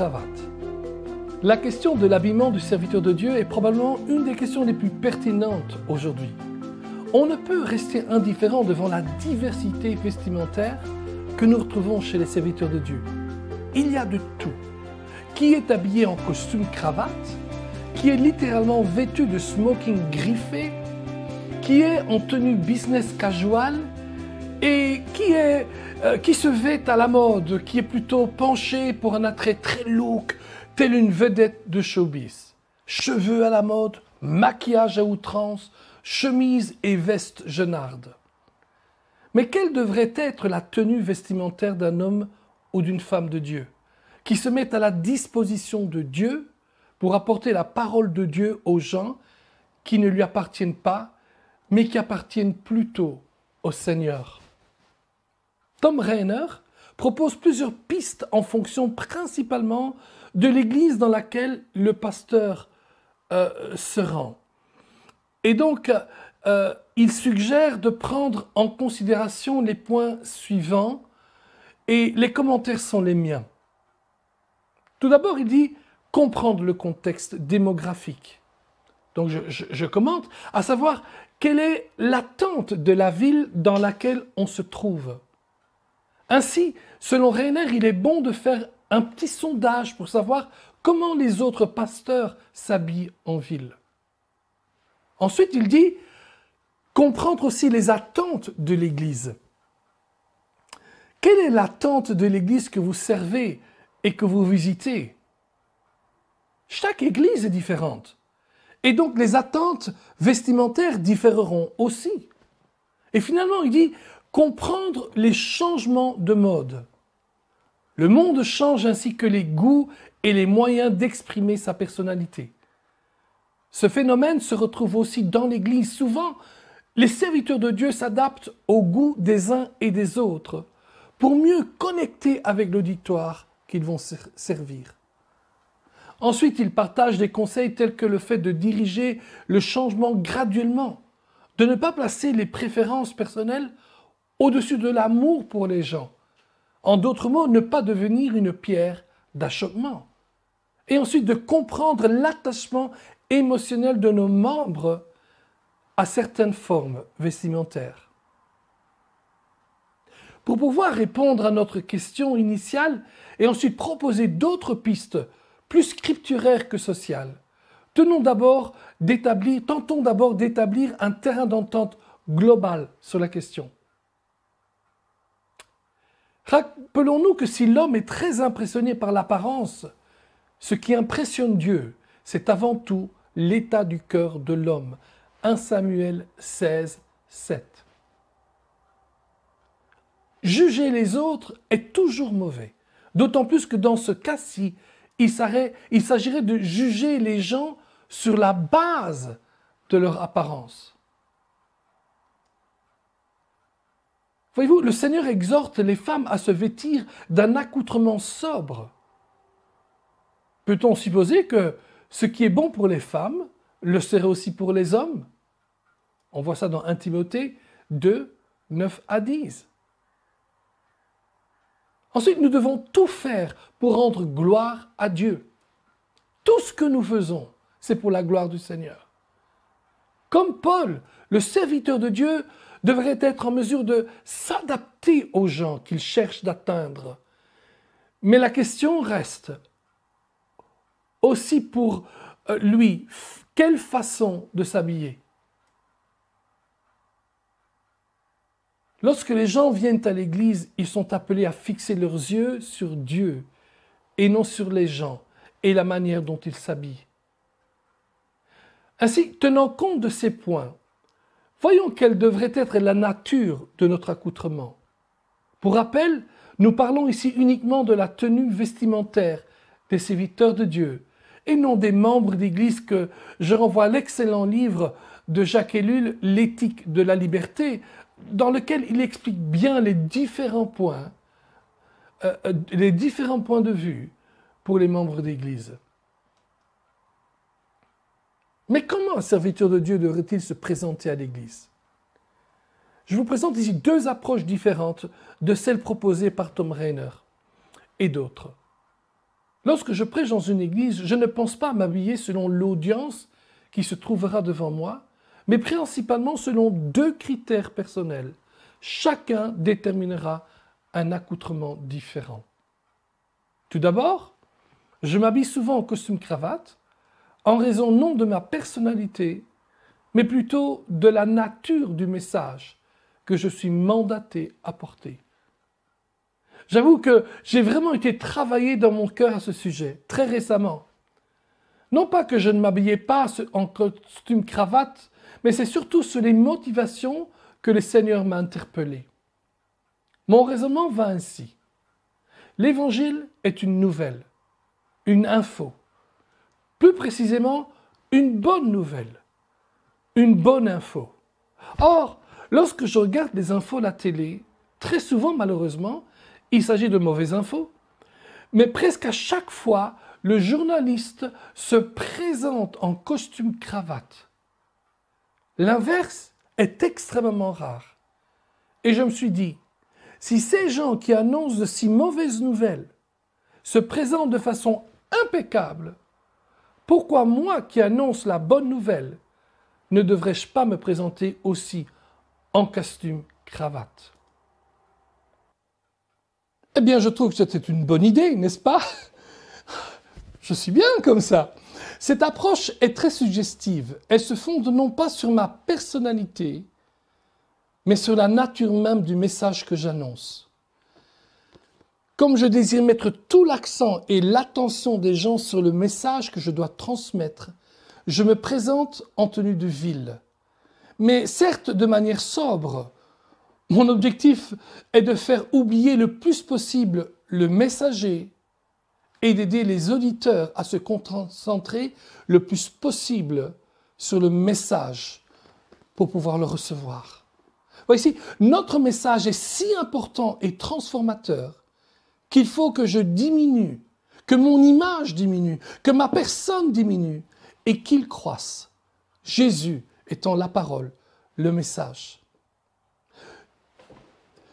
cravate. La question de l'habillement du serviteur de Dieu est probablement une des questions les plus pertinentes aujourd'hui. On ne peut rester indifférent devant la diversité vestimentaire que nous retrouvons chez les serviteurs de Dieu. Il y a de tout. Qui est habillé en costume cravate, qui est littéralement vêtu de smoking griffé, qui est en tenue business casual et qui se vêt à la mode, qui est plutôt penché pour un attrait très look, telle une vedette de showbiz. Cheveux à la mode, maquillage à outrance, chemise et veste jeunarde. Mais quelle devrait être la tenue vestimentaire d'un homme ou d'une femme de Dieu, qui se met à la disposition de Dieu pour apporter la parole de Dieu aux gens qui ne lui appartiennent pas, mais qui appartiennent plutôt au Seigneur? Tom Rainer propose plusieurs pistes en fonction principalement de l'église dans laquelle le pasteur se rend. Et donc, il suggère de prendre en considération les points suivants et les commentaires sont les miens. Tout d'abord, il dit comprendre le contexte démographique. Donc, je commente, à savoir quelle est l'attente de la ville dans laquelle on se trouve. Ainsi, selon Rainer, il est bon de faire un petit sondage pour savoir comment les autres pasteurs s'habillent en ville. Ensuite, il dit comprendre aussi les attentes de l'Église. Quelle est l'attente de l'Église que vous servez et que vous visitez? Chaque Église est différente. Et donc les attentes vestimentaires différeront aussi. Et finalement, il dit comprendre les changements de mode. Le monde change ainsi que les goûts et les moyens d'exprimer sa personnalité. Ce phénomène se retrouve aussi dans l'Église. Souvent, les serviteurs de Dieu s'adaptent aux goûts des uns et des autres pour mieux connecter avec l'auditoire qu'ils vont servir. Ensuite, ils partagent des conseils tels que le fait de diriger le changement graduellement, de ne pas placer les préférences personnelles au-dessus de l'amour pour les gens. En d'autres mots, ne pas devenir une pierre d'achoppement. Et ensuite, de comprendre l'attachement émotionnel de nos membres à certaines formes vestimentaires. Pour pouvoir répondre à notre question initiale et ensuite proposer d'autres pistes plus scripturaires que sociales, tentons d'abord d'établir un terrain d'entente global sur la question. Rappelons-nous que si l'homme est très impressionné par l'apparence, ce qui impressionne Dieu, c'est avant tout l'état du cœur de l'homme. 1 Samuel 16, 7. Juger les autres est toujours mauvais, d'autant plus que dans ce cas-ci, il s'agirait de juger les gens sur la base de leur apparence. Voyez-vous, le Seigneur exhorte les femmes à se vêtir d'un accoutrement sobre. Peut-on supposer que ce qui est bon pour les femmes le serait aussi pour les hommes? On voit ça dans 1 Timothée 2, 9 à 10. Ensuite, nous devons tout faire pour rendre gloire à Dieu. Tout ce que nous faisons, c'est pour la gloire du Seigneur. Comme Paul, le serviteur de Dieu devrait être en mesure de s'adapter aux gens qu'il cherche d'atteindre. Mais la question reste aussi pour lui, quelle façon de s'habiller? Lorsque les gens viennent à l'église, ils sont appelés à fixer leurs yeux sur Dieu et non sur les gens et la manière dont ils s'habillent. Ainsi, tenant compte de ces points, voyons quelle devrait être la nature de notre accoutrement. Pour rappel, nous parlons ici uniquement de la tenue vestimentaire des serviteurs de Dieu et non des membres d'église que je renvoie à l'excellent livre de Jacques Ellul, L'éthique de la liberté, dans lequel il explique bien les différents points de vue pour les membres d'église. Mais comment un serviteur de Dieu devrait-il se présenter à l'église? Je vous présente ici deux approches différentes de celles proposées par Tom Rainer et d'autres. Lorsque je prêche dans une église, je ne pense pas m'habiller selon l'audience qui se trouvera devant moi, mais principalement selon 2 critères personnels. Chacun déterminera un accoutrement différent. Tout d'abord, je m'habille souvent en costume-cravate, en raison non de ma personnalité, mais plutôt de la nature du message que je suis mandaté à porter. J'avoue que j'ai vraiment été travaillé dans mon cœur à ce sujet, très récemment. Non pas que je ne m'habillais pas en costume-cravate, mais c'est surtout sur les motivations que le Seigneur m'a interpellé. Mon raisonnement va ainsi. L'Évangile est une nouvelle, une info. Plus précisément, une bonne nouvelle, une bonne info. Or, lorsque je regarde les infos à la télé, très souvent, malheureusement, il s'agit de mauvaises infos, mais presque à chaque fois, le journaliste se présente en costume-cravate. L'inverse est extrêmement rare. Et je me suis dit, si ces gens qui annoncent de si mauvaises nouvelles se présentent de façon impeccable, pourquoi moi qui annonce la bonne nouvelle ne devrais-je pas me présenter aussi en costume-cravate? Eh bien, je trouve que c'était une bonne idée, n'est-ce pas? Je suis bien comme ça. Cette approche est très suggestive. Elle se fonde non pas sur ma personnalité, mais sur la nature même du message que j'annonce. Comme je désire mettre tout l'accent et l'attention des gens sur le message que je dois transmettre, je me présente en tenue de ville. Mais certes de manière sobre. Mon objectif est de faire oublier le plus possible le messager et d'aider les auditeurs à se concentrer le plus possible sur le message pour pouvoir le recevoir. Voici, notre message est si important et transformateur qu'il faut que je diminue, que mon image diminue, que ma personne diminue et qu'il croisse. Jésus étant la parole, le message.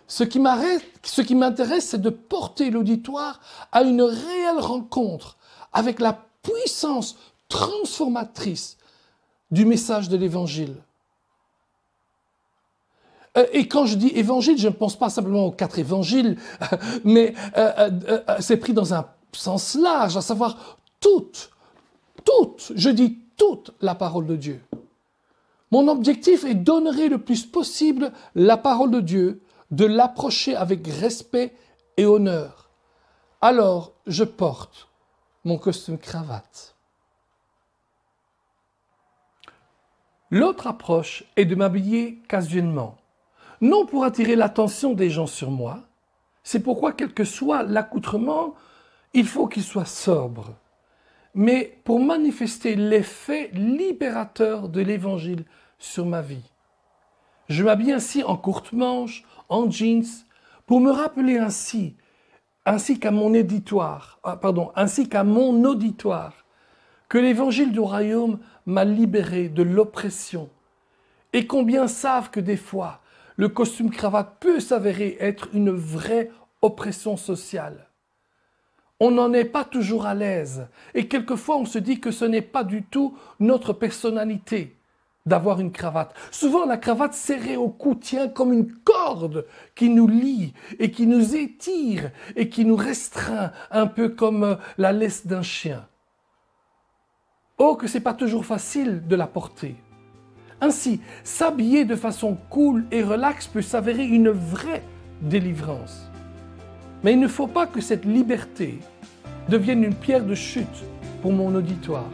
Ce qui m'intéresse, c'est de porter l'auditoire à une réelle rencontre avec la puissance transformatrice du message de l'Évangile. Et quand je dis évangile, je ne pense pas simplement aux 4 évangiles, mais c'est pris dans un sens large, à savoir toute la parole de Dieu. Mon objectif est d'honorer le plus possible la parole de Dieu, de l'approcher avec respect et honneur. Alors, je porte mon costume-cravate. L'autre approche est de m'habiller casuellement. Non pour attirer l'attention des gens sur moi, c'est pourquoi quel que soit l'accoutrement, il faut qu'il soit sobre, mais pour manifester l'effet libérateur de l'Évangile sur ma vie. Je m'habille ainsi en courte manche, en jeans, pour me rappeler ainsi qu'à mon auditoire, que l'Évangile du Royaume m'a libéré de l'oppression, et combien savent que des fois, le costume-cravate peut s'avérer être une vraie oppression sociale. On n'en est pas toujours à l'aise, et quelquefois on se dit que ce n'est pas du tout notre personnalité d'avoir une cravate. Souvent, la cravate serrée au cou tient comme une corde qui nous lie et qui nous étire et qui nous restreint, un peu comme la laisse d'un chien. Oh, que c'est pas toujours facile de la porter. Ainsi, s'habiller de façon cool et relax peut s'avérer une vraie délivrance. Mais il ne faut pas que cette liberté devienne une pierre de chute pour mon auditoire.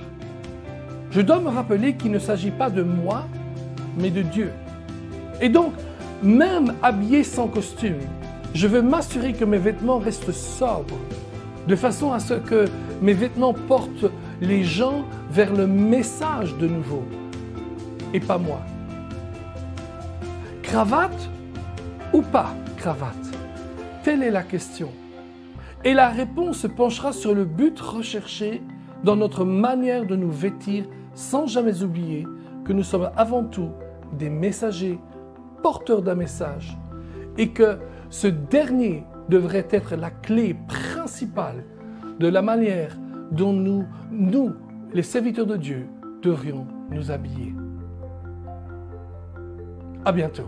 Je dois me rappeler qu'il ne s'agit pas de moi, mais de Dieu. Et donc, même habillé sans costume, je veux m'assurer que mes vêtements restent sobres, de façon à ce que mes vêtements portent les gens vers le message de nouveau, et pas moi. Cravate ou pas cravate? Telle est la question. Et la réponse se penchera sur le but recherché dans notre manière de nous vêtir, sans jamais oublier que nous sommes avant tout des messagers, porteurs d'un message, et que ce dernier devrait être la clé principale de la manière dont nous, les serviteurs de Dieu, devrions nous habiller. À bientôt.